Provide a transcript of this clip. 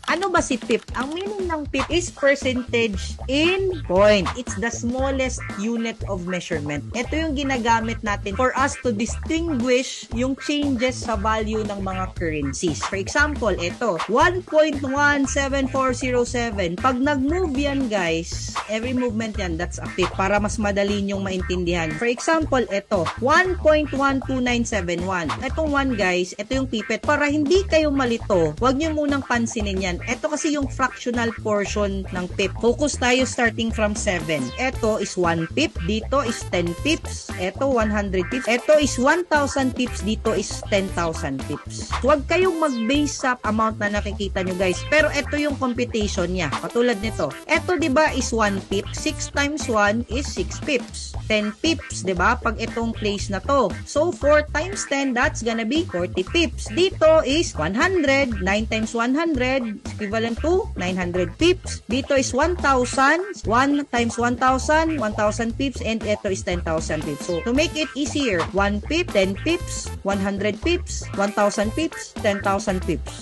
Ano ba si pip? Ang meaning ng pip is percentage in point. It's the smallest unit of measurement. Ito yung ginagamit natin for us to distinguish yung changes sa value ng mga currencies. For example, ito, 1.17407. Pag nag-move yan, guys, every movement yan, that's a pip. Para mas madali nyong maintindihan. For example, ito, 1.12971. Itong 1, guys, ito yung pipet. Para hindi kayo malito, huwag nyo munang pansinin yan. Ito kasi yung fractional portion ng pip. Focus tayo starting from 7. Ito is 1 pip. Dito is 10 pips. Ito 100 pips. Ito is 1,000 pips. Dito is 10,000 pips. Huwag kayong mag-base sa amount na nakikita nyo, guys. Pero ito yung computation niya. Katulad nito. Ito, diba, is 1 pip. 6 times 1 is 6 pips. 10 pips, diba? Pag itong place na to. So, 4 times 10, that's gonna be 40 pips. Dito is 100. 9 times 100, equivalent to 900 pips. Dito is 1,000. 1 times 1,000, 1,000 pips. And ito is 10,000 pips. So, to make it easier, 1 pip, 10 pips, 100 pips, 1,000 pips, 10,000 pips.